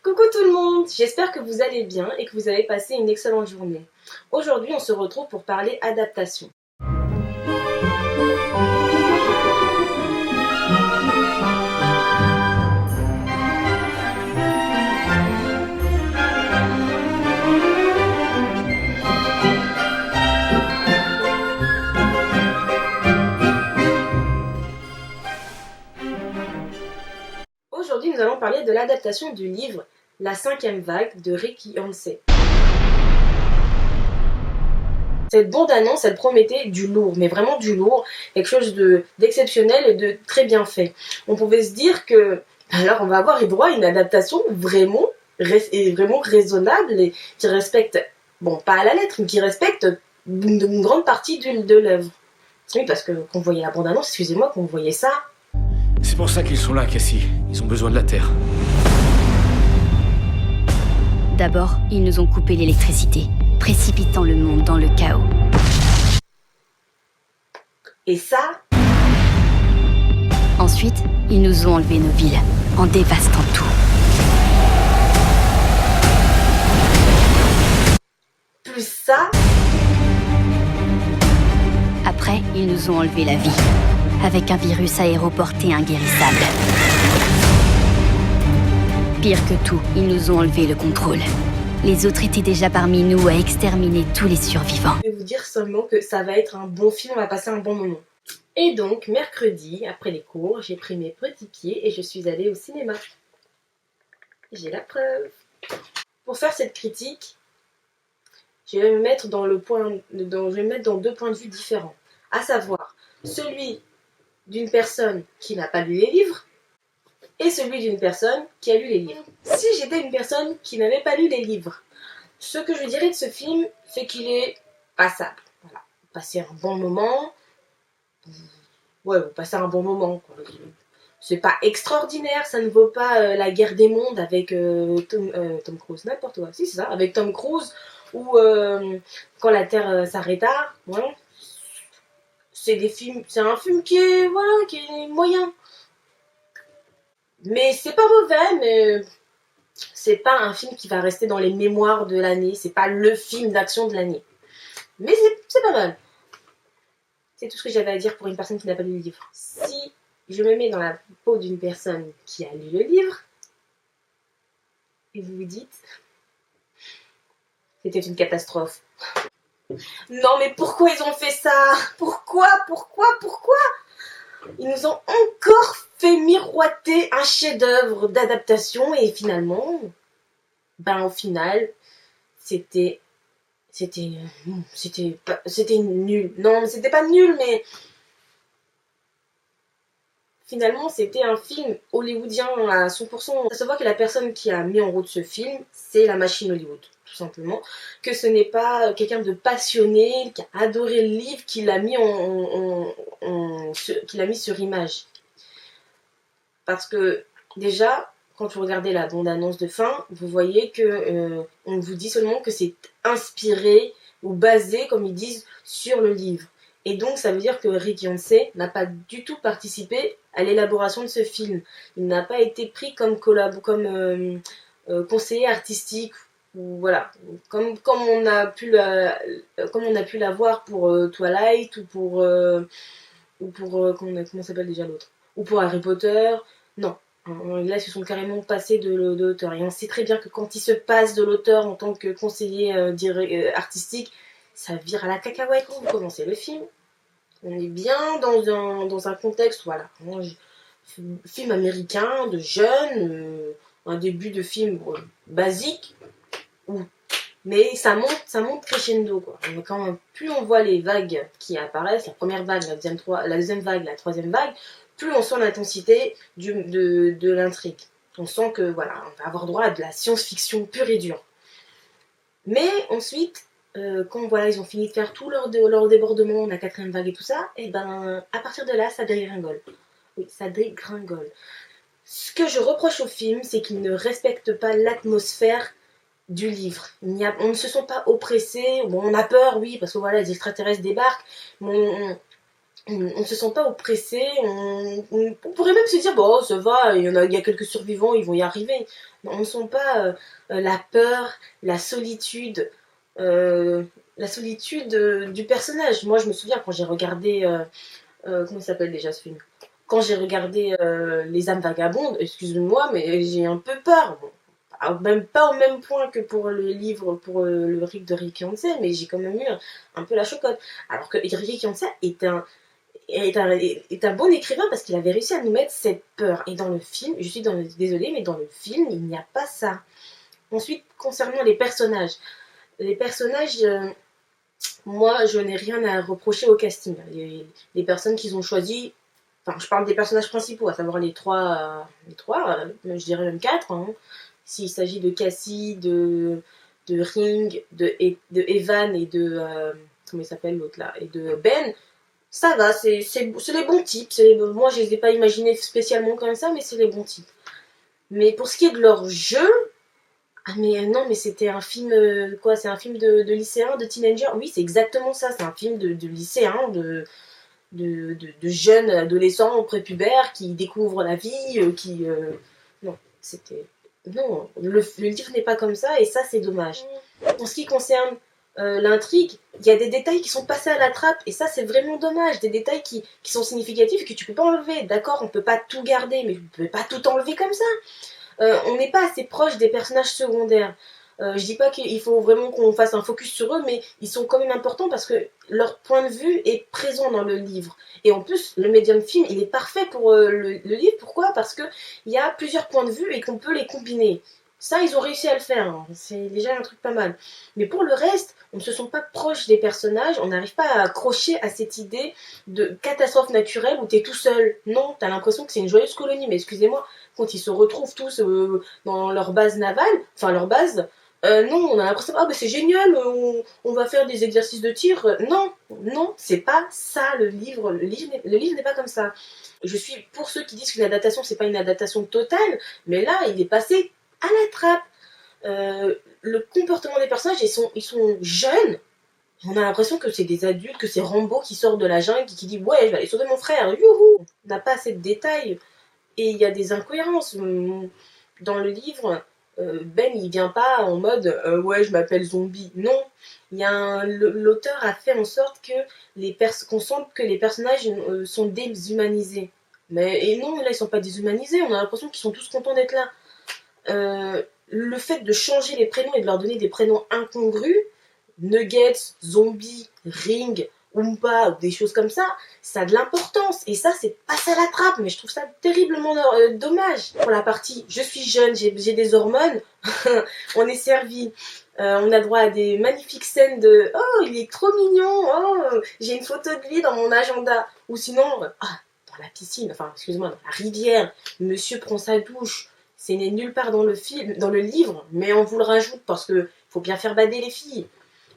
Coucou tout le monde, j'espère que vous allez bien et que vous avez passé une excellente journée. Aujourd'hui, on se retrouve pour parler adaptation. Aujourd'hui, nous allons parler de l'adaptation du livre La cinquième vague de Ricky Yancey. Cette bande-annonce, elle promettait du lourd, mais vraiment du lourd, quelque chose d'exceptionnel et de très bien fait. On pouvait se dire que, alors on va avoir droit à une adaptation vraiment raisonnable et qui respecte, bon pas à la lettre, mais qui respecte une grande partie de l'œuvre. Oui, parce que quand on voyait la bande-annonce, excusez-moi, quand on voyait ça... C'est pour ça qu'ils sont là, Cassie. Ils ont besoin de la Terre. D'abord, ils nous ont coupé l'électricité, précipitant le monde dans le chaos. Et ça... Ensuite, ils nous ont enlevé nos villes, en dévastant tout. Plus ça... Après, ils nous ont enlevé la vie, avec un virus aéroporté inguérissable. Pire que tout, ils nous ont enlevé le contrôle. Les autres étaient déjà parmi nous à exterminer tous les survivants. Je vais vous dire seulement que ça va être un bon film, on va passer un bon moment. Et donc, mercredi, après les cours, j'ai pris mes petits pieds et je suis allée au cinéma. J'ai la preuve. Pour faire cette critique, je vais me mettre dans deux points de vue différents. À savoir, celui d'une personne qui n'a pas lu les livres et celui d'une personne qui a lu les livres. Si j'étais une personne qui n'avait pas lu les livres, ce que je dirais de ce film, c'est qu'il est passable. Voilà. Passer un bon moment. Ouais, vous passez un bon moment, quoi. C'est pas extraordinaire, ça ne vaut pas La Guerre des Mondes avec Tom Cruise, n'importe quoi. Si, c'est ça, avec Tom Cruise ou Quand la Terre s'arrêta. Ouais. C'est un film qui est moyen. Mais c'est pas mauvais, mais c'est pas un film qui va rester dans les mémoires de l'année. C'est pas le film d'action de l'année. Mais c'est pas mal. C'est tout ce que j'avais à dire pour une personne qui n'a pas lu le livre. Si je me mets dans la peau d'une personne qui a lu le livre, et vous vous dites, c'était une catastrophe. Non mais pourquoi ils ont fait ça? Pourquoi? Ils nous ont encore fait miroiter un chef-d'œuvre d'adaptation et finalement, au final, c'était nul. Non, c'était pas nul, mais finalement, c'était un film hollywoodien à 100%. À savoir que la personne qui a mis en route ce film, c'est la machine Hollywood, tout simplement. Que ce n'est pas quelqu'un de passionné, qui a adoré le livre, qui l'a mis sur image. Parce que, déjà, quand vous regardez la bande-annonce de fin, vous voyez que on vous dit seulement que c'est inspiré ou basé, comme ils disent, sur le livre. Et donc, ça veut dire que Rick Yancey n'a pas du tout participé à l'élaboration de ce film. Il n'a pas été pris comme conseiller artistique, ou voilà, comme on a pu l'avoir pour Twilight ou pour comment s'appelle déjà l'autre, ou pour Harry Potter. Non. Là, ils se sont carrément passés de l'auteur. Et on sait très bien que quand ils se passent de l'auteur en tant que conseiller artistique, ça vire à la cacahuète quand vous commencez le film. On est bien dans un contexte, voilà, film américain, de jeunes, un début de film basique, mais ça monte crescendo, quoi. Plus on voit les vagues qui apparaissent, la première vague, la deuxième vague, la troisième vague, plus on sent l'intensité de l'intrigue. On sent que, voilà, on va avoir droit à de la science-fiction pure et dure. Mais ensuite, quand voilà, ils ont fini de faire tout leur débordement, la quatrième vague et tout ça, et à partir de là, ça dégringole. Oui, ça dégringole. Ce que je reproche au film, c'est qu'il ne respecte pas l'atmosphère du livre. On ne se sent pas oppressé. Bon, on a peur, oui, parce que voilà, les extraterrestres débarquent, mais on ne se sent pas oppressé. On pourrait même se dire, bon, ça va, il y a quelques survivants, ils vont y arriver. On ne sent pas la peur, la solitude du personnage. Moi, je me souviens quand j'ai regardé, comment il s'appelle déjà ce film? Quand j'ai regardé Les âmes vagabondes, excuse-moi, mais j'ai un peu peur. Bon, même pas au même point que pour le livre, pour le Rick de Rick Yancey, mais j'ai quand même eu un peu la chocotte. Alors que Rick Yancey est un bon écrivain parce qu'il avait réussi à nous mettre cette peur. Et dans le film, désolée, mais dans le film, il n'y a pas ça. Ensuite, concernant les personnages, moi, je n'ai rien à reprocher au casting. Les personnes qu'ils ont choisies, enfin, je parle des personnages principaux, à savoir je dirais même quatre. Hein. S'il s'agit de Cassie, de Ring, de Evan et comment il s'appelle l'autre là, et de Ben, ça va, c'est les bons types. Moi, je les ai pas imaginés spécialement comme ça, mais c'est les bons types. Mais pour ce qui est de leur jeu, ah mais non, mais c'était un film, quoi, c'est un film de lycéen, de teenager. Oui, c'est exactement ça, c'est un film de lycéen, de jeunes adolescents prépubères qui découvrent la vie, Non, c'était... Non, le livre n'est pas comme ça, et ça, c'est dommage. En ce qui concerne l'intrigue, il y a des détails qui sont passés à la trappe, et ça, c'est vraiment dommage. Des détails qui sont significatifs et que tu peux pas enlever. D'accord, on peut pas tout garder, mais tu peux pas tout enlever comme ça. On n'est pas assez proche des personnages secondaires. Je dis pas qu'il faut vraiment qu'on fasse un focus sur eux, mais ils sont quand même importants parce que leur point de vue est présent dans le livre. Et en plus, le médium film, il est parfait pour le livre. Pourquoi? Parce qu'il y a plusieurs points de vue et qu'on peut les combiner. Ça, ils ont réussi à le faire. Hein. C'est déjà un truc pas mal. Mais pour le reste, on ne se sent pas proche des personnages. On n'arrive pas à accrocher à cette idée de catastrophe naturelle où t'es tout seul. Non, t'as l'impression que c'est une joyeuse colonie. Mais excusez-moi, quand ils se retrouvent tous dans leur base navale, enfin leur base, non, on a l'impression, ah ben c'est génial, on va faire des exercices de tir. Non, non, c'est pas ça le livre. Le livre n'est pas comme ça. Je suis pour ceux qui disent qu'une adaptation, c'est pas une adaptation totale, mais là, il est passé à la trappe. Le comportement des personnages, ils sont jeunes. On a l'impression que c'est des adultes, que c'est Rambo qui sort de la jungle et qui dit ouais, je vais aller sauver mon frère, youhou. On n'a pas assez de détails et il y a des incohérences. Dans le livre, Ben il vient pas en mode ouais, je m'appelle zombie. Non, l'auteur a fait en sorte que qu'on sente que les personnages sont déshumanisés. Et non, là ils sont pas déshumanisés, on a l'impression qu'ils sont tous contents d'être là. Le fait de changer les prénoms et de leur donner des prénoms incongrus, Nuggets, Zombie, Ring, Oompa, ou des choses comme ça a de l'importance. Et ça, c'est pas ça la trappe, mais je trouve ça terriblement dommage. Pour la partie, je suis jeune, j'ai des hormones, on est servi. On a droit à des magnifiques scènes de « Oh, il est trop mignon, oh, j'ai une photo de lui dans mon agenda. » Ou sinon, dans la piscine, enfin, excuse-moi, dans la rivière, monsieur prend sa douche. C'est nulle part dans le livre, mais on vous le rajoute parce que faut bien faire bader les filles.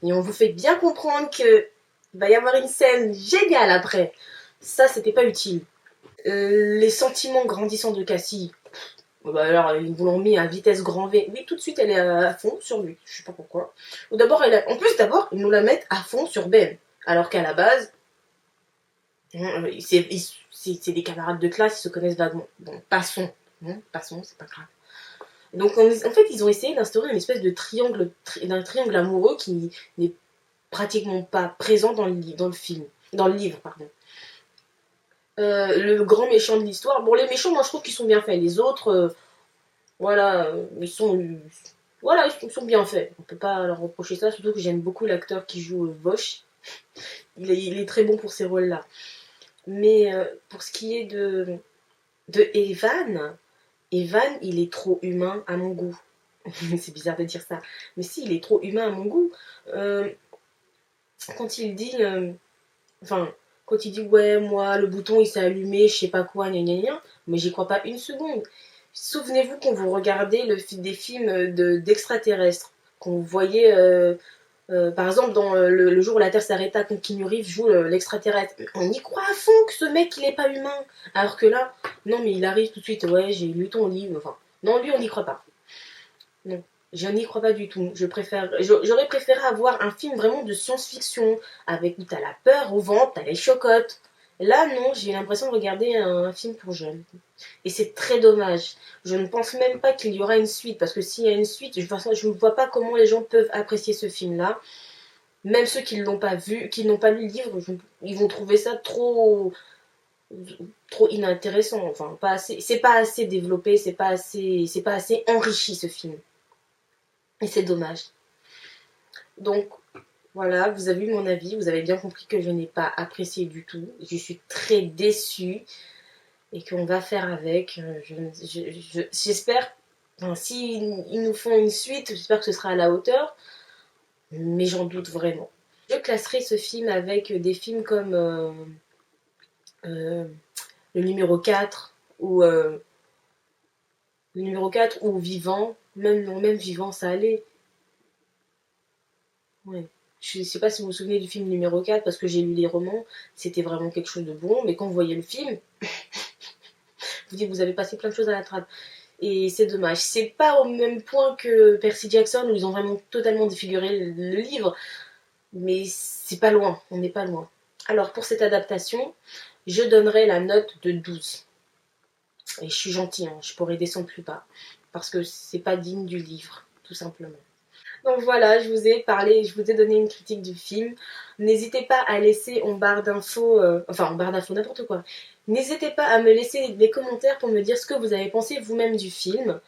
Et on vous fait bien comprendre que va y avoir une scène géniale après. Ça, c'était pas utile. Les sentiments grandissants de Cassie, alors ils vous l'ont mis à vitesse grand V. Oui, tout de suite, elle est à fond sur lui. Je sais pas pourquoi. En plus, d'abord, ils nous la mettent à fond sur Ben. Alors qu'à la base, c'est des camarades de classe, ils se connaissent vaguement. Bon, passons, c'est pas grave. Donc en fait, ils ont essayé d'instaurer une espèce de triangle amoureux qui n'est pratiquement pas présent dans le livre, pardon. Le grand méchant de l'histoire. Bon, les méchants, moi je trouve qu'ils sont bien faits. Les autres, ils sont bien faits. On peut pas leur reprocher ça, surtout que j'aime beaucoup l'acteur qui joue Bosch. Il est très bon pour ces rôles-là. Mais pour ce qui est de Evan, il est trop humain à mon goût. C'est bizarre de dire ça. Mais si, il est trop humain à mon goût. Quand il dit... quand il dit ouais, moi, le bouton, il s'est allumé, je sais pas quoi, gna gna gna, mais j'y crois pas une seconde. Souvenez-vous quand vous regardez des films d'extraterrestres, quand vous voyez... par exemple, dans le jour où la Terre s'arrêta, quand Keanu Reeves joue l'extraterrestre, on y croit à fond que ce mec, il est pas humain. Alors que là, non, mais il arrive tout de suite, ouais, j'ai lu ton livre, enfin... Non, lui, on n'y croit pas. Non, je n'y crois pas du tout. J'aurais préféré avoir un film vraiment de science-fiction, avec où t'as la peur au ventre, t'as les chocottes. Là, non, j'ai l'impression de regarder un film pour jeunes. Et c'est très dommage. Je ne pense même pas qu'il y aura une suite, parce que s'il y a une suite, je ne vois pas comment les gens peuvent apprécier ce film-là. Même ceux qui ne l'ont pas vu, qui n'ont pas lu le livre, ils vont trouver ça trop inintéressant. Enfin, pas assez, c'est pas assez développé, c'est pas assez enrichi ce film. Et c'est dommage. Donc, voilà, vous avez eu mon avis, vous avez bien compris que je n'ai pas apprécié du tout. Je suis très déçue et qu'on va faire avec. J'espère, enfin, si ils nous font une suite, j'espère que ce sera à la hauteur, mais j'en doute vraiment. Je classerai ce film avec des films comme le numéro 4 ou Vivant. Même Vivant, ça allait. Ouais. Je ne sais pas si vous vous souvenez du film numéro 4 parce que j'ai lu les romans, c'était vraiment quelque chose de bon, mais quand vous voyez le film, vous dites vous avez passé plein de choses à la trappe. Et c'est dommage. C'est pas au même point que Percy Jackson où ils ont vraiment totalement défiguré le livre, mais c'est pas loin, on n'est pas loin. Alors pour cette adaptation, je donnerai la note de 12. Et je suis gentille, hein, je pourrais descendre plus bas, parce que c'est pas digne du livre, tout simplement. Donc voilà, je vous ai parlé, je vous ai donné une critique du film. N'hésitez pas à laisser en barre d'infos, n'importe quoi. N'hésitez pas à me laisser des commentaires pour me dire ce que vous avez pensé vous-même du film.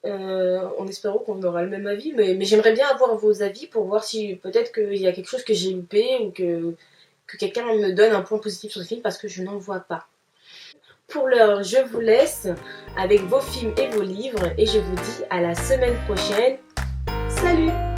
En espérant qu'on aura le même avis, mais j'aimerais bien avoir vos avis pour voir si peut-être qu'il y a quelque chose que j'ai loupé ou que quelqu'un me donne un point positif sur ce film parce que je n'en vois pas. Pour l'heure, je vous laisse avec vos films et vos livres et je vous dis à la semaine prochaine. Salut!